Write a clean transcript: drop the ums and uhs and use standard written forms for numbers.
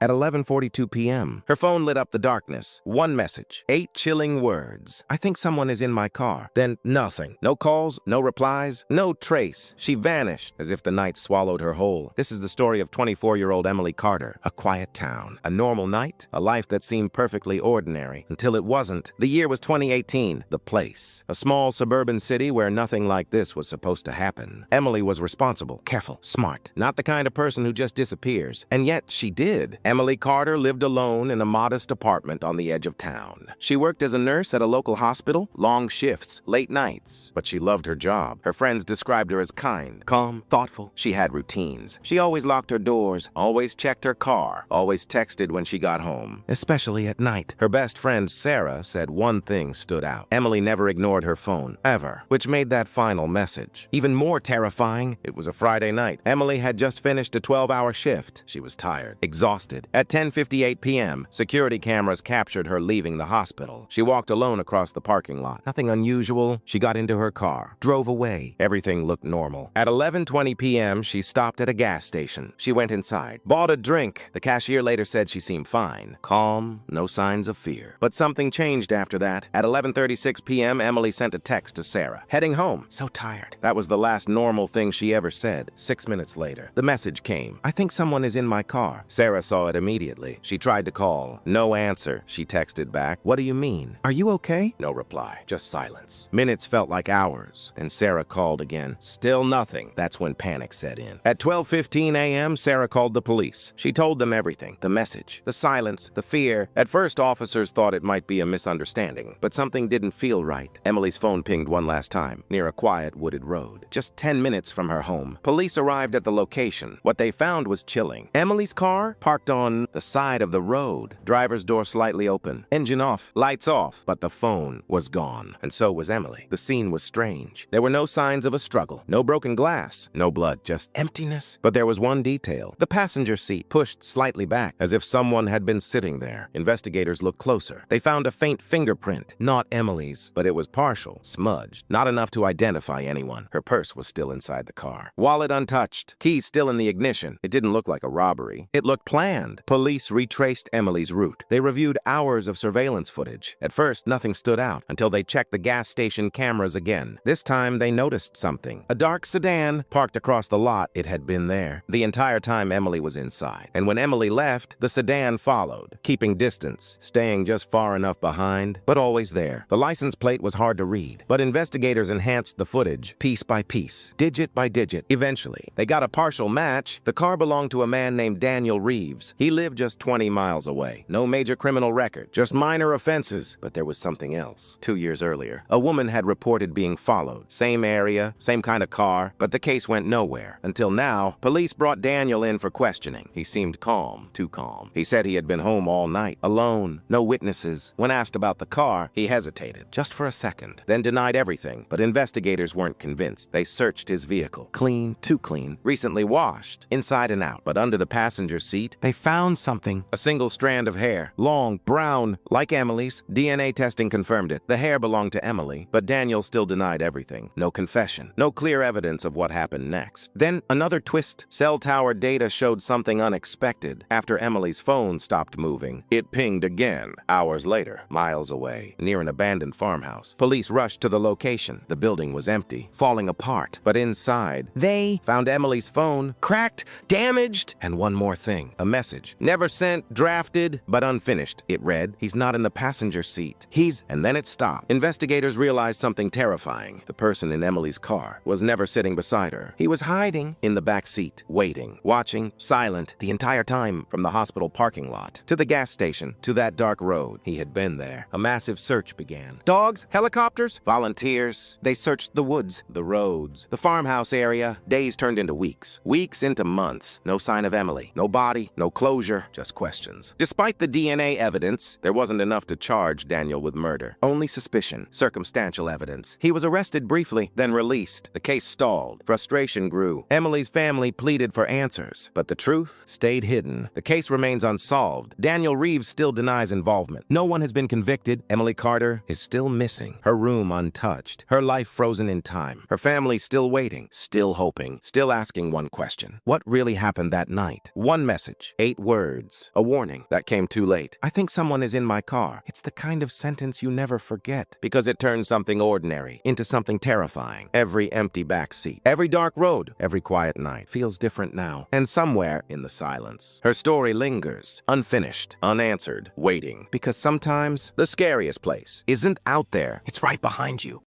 At 11:42 p.m., her phone lit up the darkness. One message, 8 chilling words. I think someone is in my car. Then nothing. No calls, no replies, no trace. She vanished as if the night swallowed her whole. This is the story of 24-year-old Emily Carter. A quiet town, a normal night, a life that seemed perfectly ordinary until it wasn't. The year was 2018. The place, a small suburban city where nothing like this was supposed to happen. Emily was responsible, careful, smart, not the kind of person who just disappears. And yet she did. Emily Carter lived alone in a modest apartment on the edge of town. She worked as a nurse at a local hospital, long shifts, late nights, but she loved her job. Her friends described her as kind, calm, thoughtful. She had routines. She always locked her doors, always checked her car, always texted when she got home, especially at night. Her best friend, Sarah, said one thing stood out. Emily never ignored her phone, ever, which made that final message even more terrifying. It was a Friday night. Emily had just finished a 12-hour shift. She was tired, exhausted. At 10:58 p.m., security cameras captured her leaving the hospital. She walked alone across the parking lot. Nothing unusual. She got into her car, drove away. Everything looked normal. At 11:20 p.m., she stopped at a gas station. She went inside, bought a drink. The cashier later said she seemed fine, calm, no signs of fear. But something changed after that. At 11:36 p.m., Emily sent a text to Sarah, heading home. So tired. That was the last normal thing she ever said. 6 minutes later, the message came. I think someone is in my car. Sarah saw it immediately. She tried to call. No answer. She texted back. What do you mean? Are you okay? No reply. Just silence. Minutes felt like hours. Then Sarah called again. Still nothing. That's when panic set in. At 12:15 a.m., Sarah called the police. She told them everything. The message, the silence, the fear. At first, officers thought it might be a misunderstanding, but something didn't feel right. Emily's phone pinged one last time, near a quiet wooded road, just 10 minutes from her home. Police arrived at the location. What they found was chilling. Emily's car parked on the side of the road, driver's door slightly open, engine off, lights off, but the phone was gone, and so was Emily. The scene was strange. There were no signs of a struggle, no broken glass, no blood, just emptiness. But there was one detail. The passenger seat pushed slightly back, as if someone had been sitting there. Investigators looked closer. They found a faint fingerprint, not Emily's, but it was partial, smudged, not enough to identify anyone. Her purse was still inside the car. Wallet untouched, keys still in the ignition. It didn't look like a robbery. It looked planned. Police retraced Emily's route. They reviewed hours of surveillance footage. At first, nothing stood out until they checked the gas station cameras again. This time, they noticed something. A dark sedan parked across the lot. It had been there the entire time Emily was inside. And when Emily left, the sedan followed, keeping distance, staying just far enough behind, but always there. The license plate was hard to read, but investigators enhanced the footage piece by piece, digit by digit. Eventually, they got a partial match. The car belonged to a man named Daniel Reeves. He lived just 20 miles away. No major criminal record, just minor offenses. But there was something else. 2 years earlier, a woman had reported being followed. Same area, same kind of car, but the case went nowhere. Until now, police brought Daniel in for questioning. He seemed calm, too calm. He said he had been home all night, alone, no witnesses. When asked about the car, he hesitated, just for a second, then denied everything. But investigators weren't convinced. They searched his vehicle. Clean, too clean, recently washed, inside and out. But under the passenger seat, they found something. A single strand of hair, long, brown, like Emily's. DNA testing confirmed it. The hair belonged to Emily, but Daniel still denied everything. No confession, no clear evidence of what happened next. Then another twist. Cell tower data showed something unexpected. After Emily's phone stopped moving, it pinged again. Hours later, miles away, near an abandoned farmhouse. Police rushed to the location. The building was empty, falling apart. But inside, they found Emily's phone, cracked, damaged, and one more thing. A message. Never sent, drafted, but unfinished. It read, he's not in the passenger seat. And then it stopped. Investigators realized something terrifying. The person in Emily's car was never sitting beside her. He was hiding in the back seat, waiting, watching, silent, the entire time from the hospital parking lot to the gas station to that dark road. He had been there. A massive search began. Dogs, helicopters, volunteers. They searched the woods, the roads, the farmhouse area. Days turned into weeks, weeks into months. No sign of Emily, no body, no closure, just questions. Despite the DNA evidence, there wasn't enough to charge Daniel with murder. Only suspicion, circumstantial evidence. He was arrested briefly, then released. The case stalled. Frustration grew. Emily's family pleaded for answers, but the truth stayed hidden. The case remains unsolved. Daniel Reeves still denies involvement. No one has been convicted. Emily Carter is still missing. Her room untouched. Her life frozen in time. Her family still waiting, still hoping, still asking one question. What really happened that night? One message, 8 words. A warning that came too late. I think someone is in my car. It's the kind of sentence you never forget because it turns something ordinary into something terrifying. Every empty back seat, every dark road, every quiet night feels different now. And somewhere in the silence, her story lingers, unfinished, unanswered, waiting. Because sometimes the scariest place isn't out there, it's right behind you.